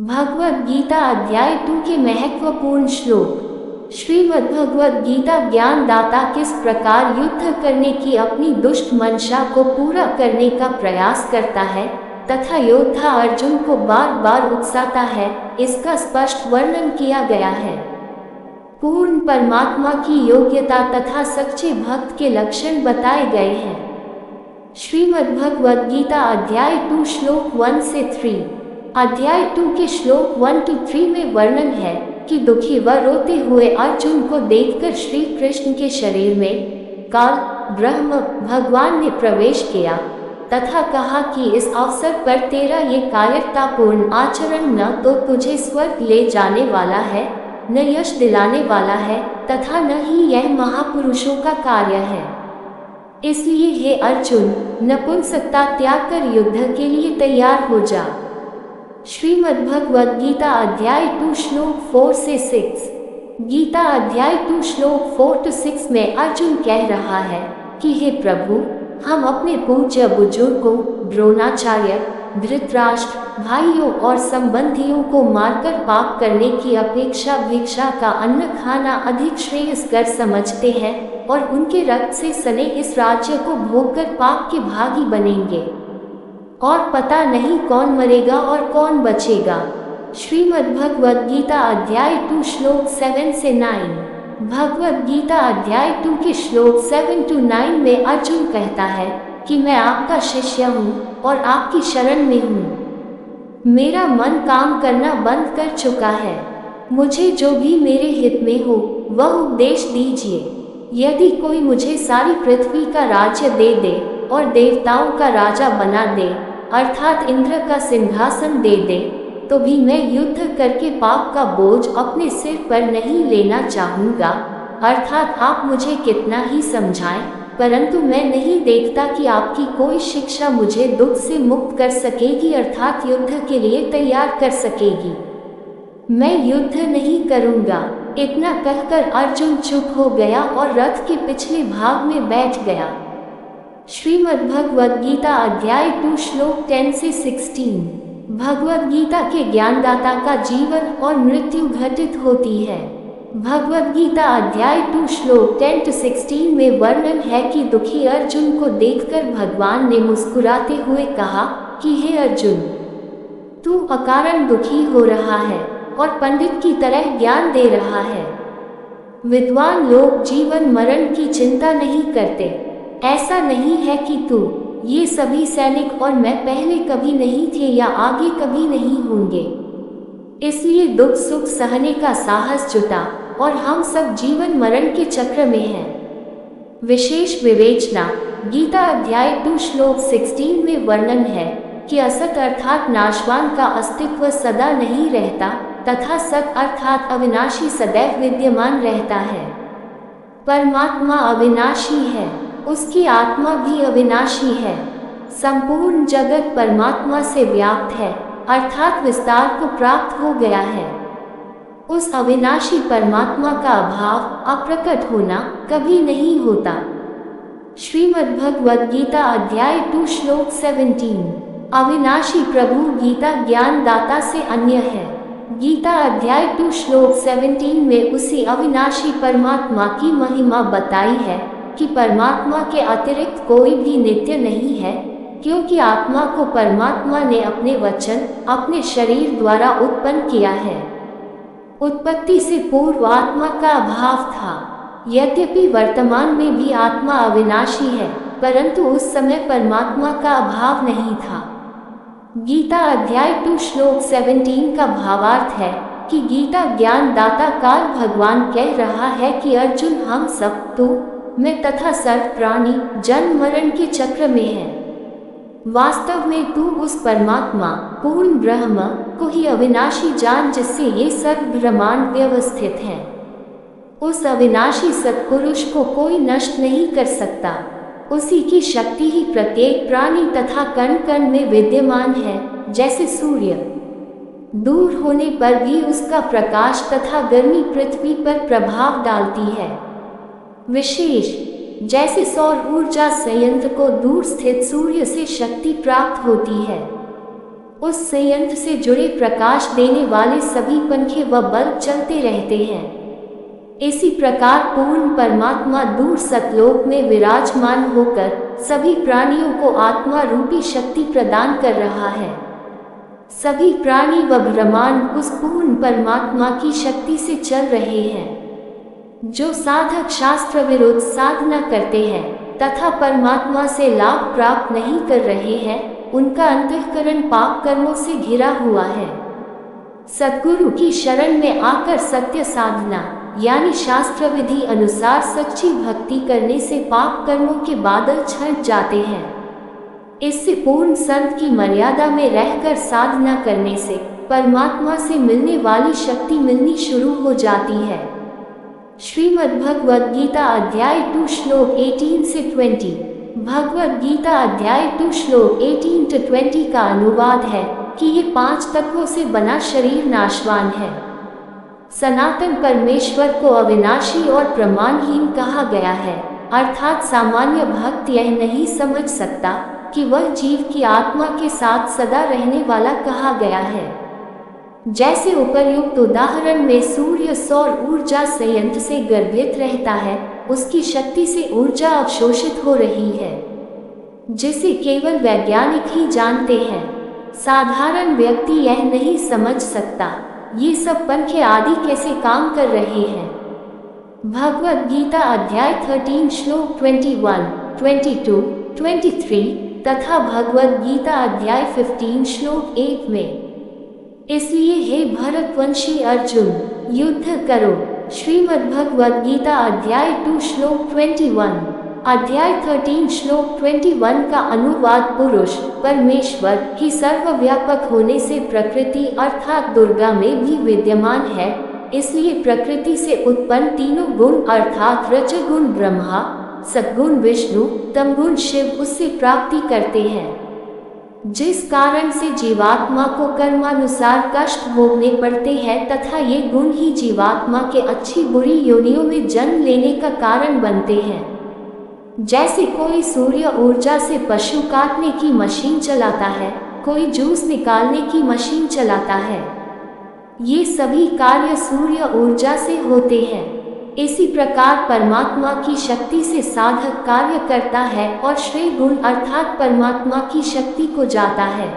भगवद गीता अध्याय 2 के महत्वपूर्ण श्लोक। श्रीमद् भगवद गीता ज्ञानदाता किस प्रकार युद्ध करने की अपनी दुष्ट मंशा को पूरा करने का प्रयास करता है तथा योद्धा अर्जुन को बार बार उकसाता है, इसका स्पष्ट वर्णन किया गया है। पूर्ण परमात्मा की योग्यता तथा सच्चे भक्त के लक्षण बताए गए हैं। श्रीमद् भगवद गीता अध्याय 2 श्लोक 1 से 3। अध्याय 2 के श्लोक 1 to 3 में वर्णन है कि दुखी व रोते हुए अर्जुन को देखकर श्री कृष्ण के शरीर में काल ब्रह्म भगवान ने प्रवेश किया तथा कहा कि इस अवसर पर तेरा ये कायरतापूर्ण आचरण न तो तुझे स्वर्ग ले जाने वाला है, न यश दिलाने वाला है तथा न ही यह महापुरुषों का कार्य है। इसलिए हे अर्जुन, नपुंसकता त्याग कर युद्ध के लिए तैयार हो जा। श्रीमद् भगवद गीता अध्याय 2 श्लोक 4 से 6। गीता अध्याय 2 श्लोक 4 to 6 में अर्जुन कह रहा है कि हे प्रभु, हम अपने पूज्य बुजुर्गों द्रोणाचार्य, धृतराष्ट्र, भाइयों और संबंधियों को मारकर पाप करने की अपेक्षा भिक्षा का अन्न खाना अधिक श्रेयस्कर समझते हैं और उनके रक्त से सने इस राज्य को भोगकर पाप के भागी बनेंगे और पता नहीं कौन मरेगा और कौन बचेगा। श्रीमद् भगवद गीता अध्याय 2 श्लोक 7 से 9। भगवद गीता अध्याय 2 के श्लोक 7 to 9 में अर्जुन कहता है कि मैं आपका शिष्य हूँ और आपकी शरण में हूँ। मेरा मन काम करना बंद कर चुका है। मुझे जो भी मेरे हित में हो वह उपदेश दीजिए। यदि कोई मुझे सारी पृथ्वी का राज्य दे दे और देवताओं का राजा बना दे, अर्थात इंद्र का सिंहासन दे दे, तो भी मैं युद्ध करके पाप का बोझ अपने सिर पर नहीं लेना चाहूँगा। अर्थात आप मुझे कितना ही समझाएं, परंतु मैं नहीं देखता कि आपकी कोई शिक्षा मुझे दुख से मुक्त कर सकेगी, अर्थात युद्ध के लिए तैयार कर सकेगी। मैं युद्ध नहीं करूँगा। इतना कहकर अर्जुन चुप हो गया और रथ के पिछले भाग में बैठ गया। श्रीमद् भगवद गीता अध्याय 2 श्लोक 10 से 16। भगवद गीता के ज्ञानदाता का जीवन और मृत्यु घटित होती है। भगवद गीता अध्याय 2 श्लोक 10 to 16 में वर्णन है कि दुखी अर्जुन को देखकर भगवान ने मुस्कुराते हुए कहा कि हे अर्जुन, तू अकारण दुखी हो रहा है और पंडित की तरह ज्ञान दे रहा है। विद्वान लोग जीवन मरण की चिंता नहीं करते। ऐसा नहीं है कि तू, ये सभी सैनिक और मैं पहले कभी नहीं थे या आगे कभी नहीं होंगे। इसलिए दुख सुख सहने का साहस जुटा और हम सब जीवन मरण के चक्र में हैं। विशेष विवेचना। गीता अध्याय 2 श्लोक 16 में वर्णन है कि असत अर्थात नाशवान का अस्तित्व सदा नहीं रहता तथा सत अर्थात अविनाशी सदैव विद्यमान रहता है। परमात्मा अविनाशी है, उसकी आत्मा भी अविनाशी है। संपूर्ण जगत परमात्मा से व्याप्त है, अर्थात विस्तार को प्राप्त हो गया है। उस अविनाशी परमात्मा का अभाव, अप्रकट होना कभी नहीं होता। श्रीमद् भगवद गीता अध्याय 2 श्लोक 17। अविनाशी प्रभु गीता ज्ञानदाता से अन्य है। गीता अध्याय 2 श्लोक 17 में उसी अविनाशी परमात्मा की महिमा बताई है कि परमात्मा के अतिरिक्त कोई भी नित्य नहीं है, क्योंकि आत्मा को परमात्मा ने अपने वचन, अपने शरीर द्वारा उत्पन्न किया है। उत्पत्ति से पूर्व आत्मा का अभाव था। यद्यपि वर्तमान में भी आत्मा अविनाशी है, परंतु उस समय परमात्मा का अभाव नहीं था। गीता अध्याय 2 श्लोक 17 का भावार्थ है कि गीता ज्ञानदाता काल भगवान कह रहा है कि अर्जुन, हम सब, तू, मैं तथा सर्व प्राणी जन्म मरण के चक्र में है। वास्तव में तू उस परमात्मा पूर्ण ब्रह्म को ही अविनाशी जान जिससे ये सर्व ब्रह्मांड व्यवस्थित है। उस अविनाशी सत्पुरुष को कोई नष्ट नहीं कर सकता। उसी की शक्ति ही प्रत्येक प्राणी तथा कण कण में विद्यमान है। जैसे सूर्य दूर होने पर भी उसका प्रकाश तथा गर्मी पृथ्वी पर प्रभाव डालती है। विशेष जैसे सौर ऊर्जा संयंत्र को दूर स्थित सूर्य से शक्ति प्राप्त होती है, उस संयंत्र से जुड़े प्रकाश देने वाले सभी पंखे व बल्ब चलते रहते हैं। इसी प्रकार पूर्ण परमात्मा दूर सतलोक में विराजमान होकर सभी प्राणियों को आत्मा रूपी शक्ति प्रदान कर रहा है। सभी प्राणी व ब्रह्मांड उस पूर्ण परमात्मा की शक्ति से चल रहे हैं। जो साधक शास्त्र विरुद्ध साधना करते हैं तथा परमात्मा से लाभ प्राप्त नहीं कर रहे हैं, उनका अंतःकरण पाप कर्मों से घिरा हुआ है। सद्गुरु की शरण में आकर सत्य साधना यानी शास्त्र विधि अनुसार सच्ची भक्ति करने से पाप कर्मों के बादल छंट जाते हैं। इससे पूर्ण संत की मर्यादा में रहकर साधना करने से परमात्मा से मिलने वाली शक्ति मिलनी शुरू हो जाती है। श्रीमद् भगवद गीता अध्याय 2 श्लोक 18 से 20। भगवद गीता अध्याय 2 श्लोक 18 से 20 का अनुवाद है कि ये 5 तत्वों से बना शरीर नाशवान है। सनातन परमेश्वर को अविनाशी और प्रमाणहीन कहा गया है, अर्थात सामान्य भक्त यह नहीं समझ सकता कि वह जीव की आत्मा के साथ सदा रहने वाला कहा गया है। जैसे उपर्युक्त उदाहरण में सूर्य सौर ऊर्जा संयंत्र से गर्भित रहता है, उसकी शक्ति से ऊर्जा अवशोषित हो रही है, जिसे केवल वैज्ञानिक ही जानते हैं। साधारण व्यक्ति यह नहीं समझ सकता ये सब पंखे आदि कैसे काम कर रहे हैं। भगवद गीता अध्याय 13 श्लोक 21, 22, 23 तथा भगवद गीता अध्याय 15 श्लोक 1 में। इसलिए हे भरतवंशी अर्जुन, युद्ध करो। श्रीमद् भगवद गीता अध्याय 2 श्लोक 21। अध्याय 13 श्लोक 21 का अनुवाद पुरुष परमेश्वर ही सर्वव्यापक होने से प्रकृति अर्थात दुर्गा में भी विद्यमान है, इसलिए प्रकृति से उत्पन्न तीनों गुण अर्थात रजगुण ब्रह्मा, सद्गुण विष्णु, तमगुण शिव उससे प्राप्ति करते हैं, जिस कारण से जीवात्मा को कर्मानुसार कष्ट भोगने पड़ते हैं तथा ये गुण ही जीवात्मा के अच्छी बुरी योनियों में जन्म लेने का कारण बनते हैं। जैसे कोई सूर्य ऊर्जा से पशु काटने की मशीन चलाता है, कोई जूस निकालने की मशीन चलाता है, ये सभी कार्य सूर्य ऊर्जा से होते हैं। इसी प्रकार परमात्मा की शक्ति से साधक कार्य करता है और श्रेय गुण अर्थात परमात्मा की शक्ति को जाता है।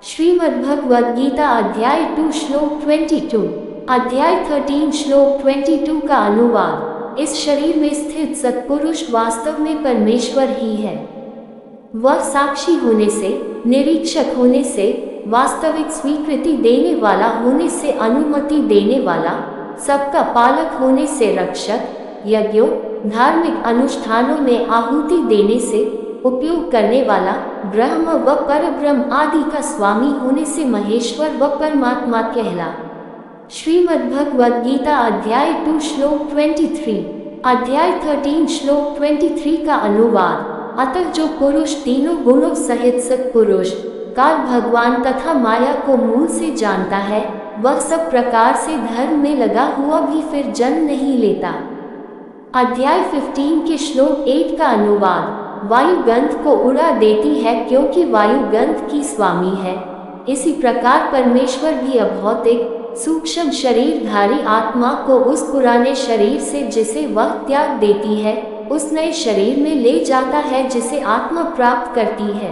श्रीमद् भगवद गीता अध्याय 2 श्लोक 22। अध्याय 13 श्लोक 22 का अनुवाद। इस शरीर में स्थित सत्पुरुष वास्तव में परमेश्वर ही है। वह साक्षी होने से, निरीक्षक होने से, वास्तविक स्वीकृति देने वाला होने से, अनुमति देने वाला, सबका पालक होने से, रक्षक, यज्ञों धार्मिक अनुष्ठानों में आहुति देने से, उपयोग करने वाला, ब्रह्म व परब्रह्म आदि का स्वामी होने से महेश्वर व परमात्मा कहला। श्रीमद् भगवद गीता अध्याय 2 श्लोक 23। अध्याय 13 श्लोक 23 का अनुवाद। अतः जो पुरुष तीनों गुणों सहित सत्पुरुष काल भगवान तथा माया को मूल से जानता है, वह सब प्रकार से धर्म में लगा हुआ भी फिर जन्म नहीं लेता। अध्याय 15 के श्लोक 8 का अनुवाद। वायु गंध को उड़ा देती है क्योंकि वायु गंध की स्वामी है। इसी प्रकार परमेश्वर भी अभौतिक सूक्ष्म शरीरधारी आत्मा को उस पुराने शरीर से जिसे वह त्याग देती है, उस नए शरीर में ले जाता है जिसे आत्मा प्राप्त करती है।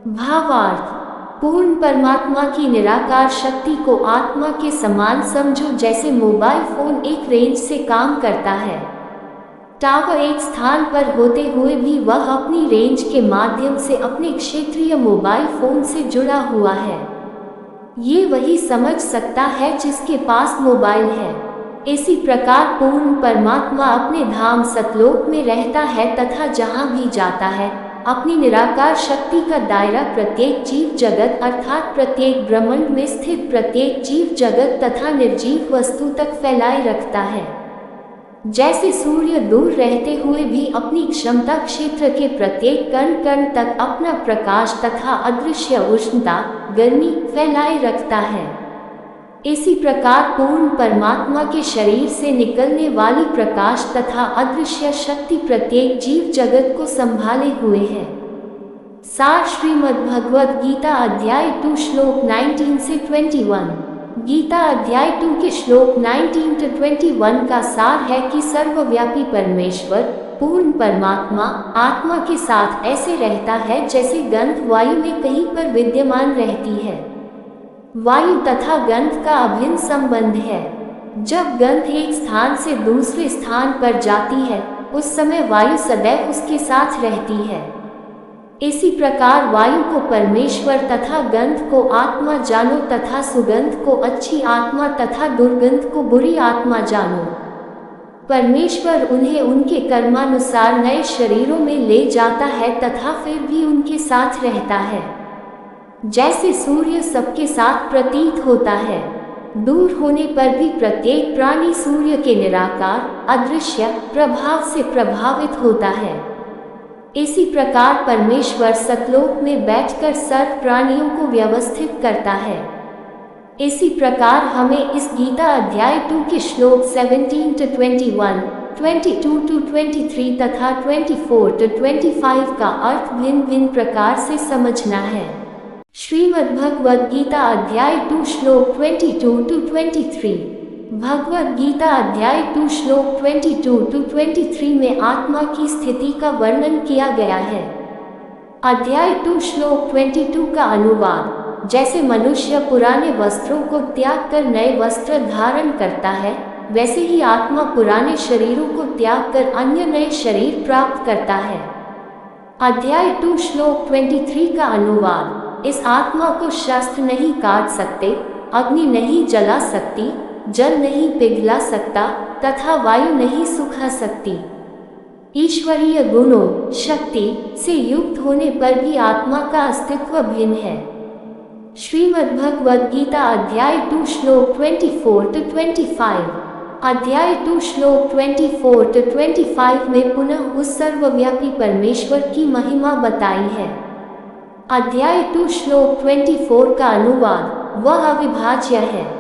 भावार्थ। पूर्ण परमात्मा की निराकार शक्ति को आत्मा के समान समझो, जैसे मोबाइल फोन एक रेंज से काम करता है। टावर एक स्थान पर होते हुए भी वह अपनी रेंज के माध्यम से अपने क्षेत्रीय मोबाइल फोन से जुड़ा हुआ है। ये वही समझ सकता है जिसके पास मोबाइल है। इसी प्रकार पूर्ण परमात्मा अपने धाम सतलोक में रहता है तथा जहाँ भी जाता है अपनी निराकार शक्ति का दायरा प्रत्येक जीव जगत अर्थात प्रत्येक ब्रह्मांड में स्थित प्रत्येक जीव जगत तथा निर्जीव वस्तु तक फैलाए रखता है। जैसे सूर्य दूर रहते हुए भी अपनी क्षमता क्षेत्र के प्रत्येक कण कण तक अपना प्रकाश तथा अदृश्य उष्णता गर्मी फैलाए रखता है, इसी प्रकार पूर्ण परमात्मा के शरीर से निकलने वाली प्रकाश तथा अदृश्य शक्ति प्रत्येक जीव जगत को संभाले हुए है। सार श्रीमद् भगवद गीता अध्याय 2 श्लोक 19 से 21। गीता अध्याय 2 के श्लोक 19 to 21 का सार है कि सर्वव्यापी परमेश्वर पूर्ण परमात्मा आत्मा के साथ ऐसे रहता है जैसे गंध वायु में कहीं पर विद्यमान रहती है। वायु तथा गंध का अभिन्न संबंध है। जब गंध एक स्थान से दूसरे स्थान पर जाती है उस समय वायु सदैव उसके साथ रहती है। इसी प्रकार वायु को परमेश्वर तथा गंध को आत्मा जानो तथा सुगंध को अच्छी आत्मा तथा दुर्गंध को बुरी आत्मा जानो। परमेश्वर उन्हें उनके कर्मानुसार नए शरीरों में ले जाता है तथा फिर भी उनके साथ रहता है। जैसे सूर्य सबके साथ प्रतीत होता है, दूर होने पर भी प्रत्येक प्राणी सूर्य के निराकार अदृश्य प्रभाव से प्रभावित होता है। इसी प्रकार परमेश्वर सतलोक में बैठकर सर्व प्राणियों को व्यवस्थित करता है। इसी प्रकार हमें इस गीता अध्याय 2 के श्लोक 17 to 21, 22 to 23 तथा 24 to 25 का अर्थ भिन्न भिन्न प्रकार से समझना है। श्रीमद् भगवद गीता अध्याय 2 श्लोक 22 to 23। भगवद गीता अध्याय 2 श्लोक 22 to 23 में आत्मा की स्थिति का वर्णन किया गया है। अध्याय 2 श्लोक 22 का अनुवाद। जैसे मनुष्य पुराने वस्त्रों को त्याग कर नए वस्त्र धारण करता है, वैसे ही आत्मा पुराने शरीरों को त्याग कर अन्य नए शरीर प्राप्त करता है। अध्याय 2 श्लोक 23 का अनुवाद। इस आत्मा को शस्त्र नहीं काट सकते, अग्नि नहीं जला सकती, जल नहीं पिघला सकता तथा वायु नहीं सुखा सकती। ईश्वरीय गुणों शक्ति से युक्त होने पर भी आत्मा का अस्तित्व भिन्न है। श्रीमद् भगवद गीता अध्याय 2 श्लोक 24 to 25। अध्याय 2 श्लोक 24 to 25 में पुनः उस सर्वव्यापी परमेश्वर की महिमा बताई है। अध्याय 2 श्लोक 24 का अनुवाद। वह अविभाज्य है,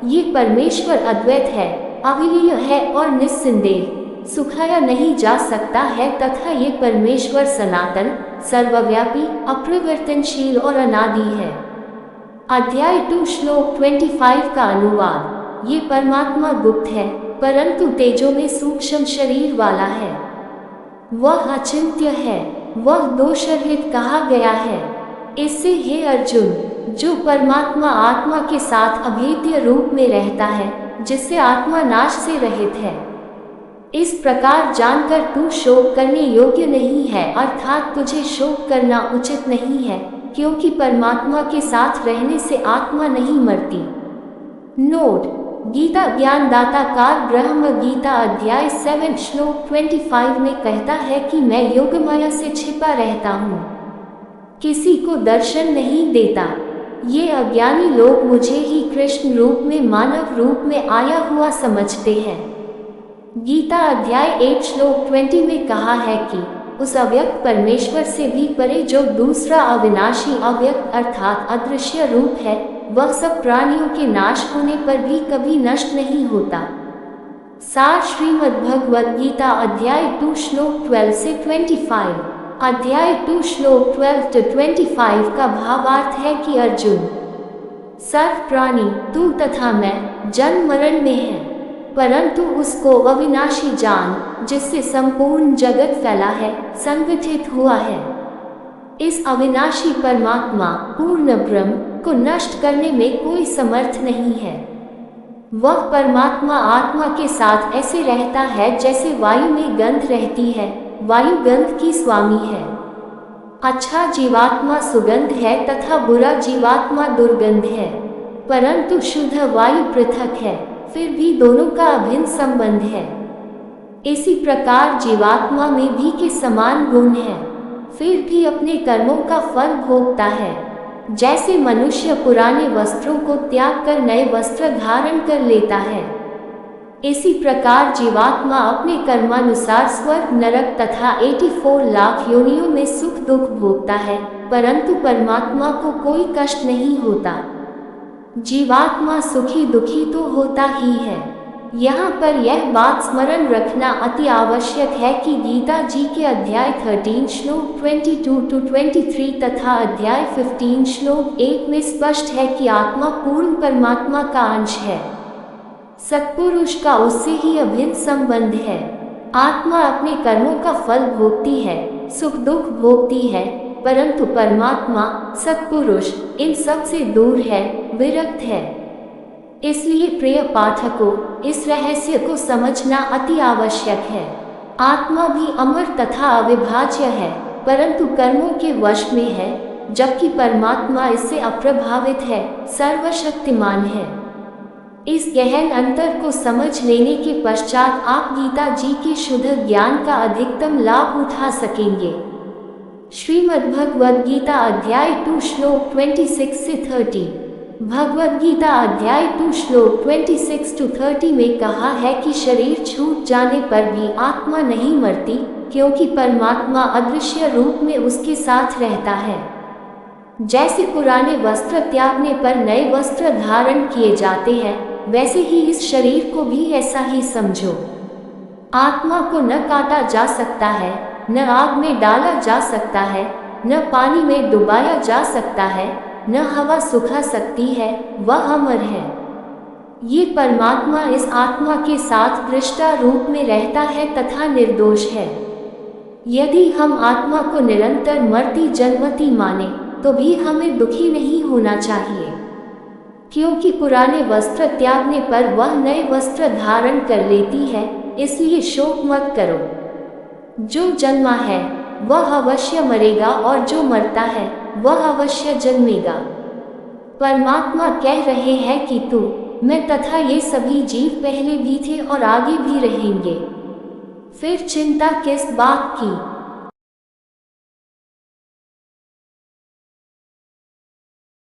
ये परमेश्वर अद्वैत है, अविलीय है और निस्संदेह सुखाया नहीं जा सकता है तथा ये परमेश्वर सनातन सर्वव्यापी अपरिवर्तनशील और अनादि है। अध्याय 2 श्लोक 25 का अनुवाद। ये परमात्मा गुप्त है परंतु तेजो में सूक्ष्म शरीर वाला है। वह अचिंत्य है, वह दोषरहित कहा गया है। इससे हे अर्जुन, जो परमात्मा आत्मा के साथ अभेद्य रूप में रहता है, जिससे आत्मा नाश से रहित है, इस प्रकार जानकर तू शोक करने योग्य नहीं है, अर्थात तुझे शोक करना उचित नहीं है, क्योंकि परमात्मा के साथ रहने से आत्मा नहीं मरती। नोट: गीता ज्ञानदाता कार ब्रह्म गीता अध्याय 7 श्लोक 25 में कहता है कि मैं योगमाया से छिपा रहता हूँ, किसी को दर्शन नहीं देता। ये अज्ञानी लोग मुझे ही कृष्ण रूप में मानव रूप में आया हुआ समझते हैं। गीता अध्याय 8 श्लोक 20 में कहा है कि उस अव्यक्त परमेश्वर से भी परे जो दूसरा अविनाशी अव्यक्त अर्थात अदृश्य रूप है, वह सब प्राणियों के नाश होने पर भी कभी नष्ट नहीं होता। सार श्रीमद् भगवद गीता अध्याय 2 श्लोक 12 से 25। अध्याय 2 श्लोक 12 to 25 का भावार्थ है कि अर्जुन, सर्व प्राणी तू तथा मैं जन्म मरण में है, परंतु उसको अविनाशी जान जिससे संपूर्ण जगत फैला है, संगठित हुआ है। इस अविनाशी परमात्मा पूर्ण ब्रह्म को नष्ट करने में कोई समर्थ नहीं है। वह परमात्मा आत्मा के साथ ऐसे रहता है जैसे वायु में गंध रहती है, वायु गंध की स्वामी है। अच्छा जीवात्मा सुगंध है तथा बुरा जीवात्मा दुर्गंध है, परंतु शुद्ध वायु पृथक है, फिर भी दोनों का अभिन्न संबंध है। इसी प्रकार जीवात्मा में भी के समान गुण है, फिर भी अपने कर्मों का फल भोगता है। जैसे मनुष्य पुराने वस्त्रों को त्याग कर नए वस्त्र धारण कर लेता है, इसी प्रकार जीवात्मा अपने कर्मानुसार स्वर्ग नरक तथा 84 लाख योनियों में सुख दुख भोगता है, परंतु परमात्मा को कोई कष्ट नहीं होता। जीवात्मा सुखी दुखी तो होता ही है, यहाँ पर यह बात स्मरण रखना अति आवश्यक है कि गीता जी के अध्याय 13 श्लोक 22 to 23 तथा अध्याय 15 श्लोक 1 में स्पष्ट है कि आत्मा पूर्ण परमात्मा का अंश है। सत्पुरुष का उससे ही अभिन्न संबंध है। आत्मा अपने कर्मों का फल भोगती है, सुख दुख भोगती है, परंतु परमात्मा सत्पुरुष इन सब से दूर है, विरक्त है। इसलिए प्रिय पाठकों, इस रहस्य को समझना अति आवश्यक है। आत्मा भी अमर तथा अविभाज्य है, परंतु कर्मों के वश में है, जबकि परमात्मा इससे अप्रभावित है, सर्वशक्तिमान है। इस गहन अंतर को समझ लेने के पश्चात आप गीता जी के शुद्ध ज्ञान का अधिकतम लाभ उठा सकेंगे। श्रीमद्भगवद गीता अध्याय 2 श्लोक 26 से 30। भगवद गीता अध्याय 2 श्लोक 26 to 30 में कहा है कि शरीर छूट जाने पर भी आत्मा नहीं मरती, क्योंकि परमात्मा अदृश्य रूप में उसके साथ रहता है। जैसे पुराने वस्त्र त्यागने पर नए वस्त्र धारण किए जाते हैं, वैसे ही इस शरीर को भी ऐसा ही समझो। आत्मा को न काटा जा सकता है, न आग में डाला जा सकता है, न पानी में डुबाया जा सकता है, न हवा सुखा सकती है, वह अमर है। ये परमात्मा इस आत्मा के साथ दृष्टा रूप में रहता है तथा निर्दोष है। यदि हम आत्मा को निरंतर मरती जन्मती माने तो भी हमें दुखी नहीं होना चाहिए, क्योंकि पुराने वस्त्र त्यागने पर वह नए वस्त्र धारण कर लेती है, इसलिए शोक मत करो। जो जन्मा है वह अवश्य मरेगा और जो मरता है वह अवश्य जन्मेगा। परमात्मा कह रहे हैं कि तू, मैं तथा ये सभी जीव पहले भी थे और आगे भी रहेंगे। फिर चिंता किस बात की।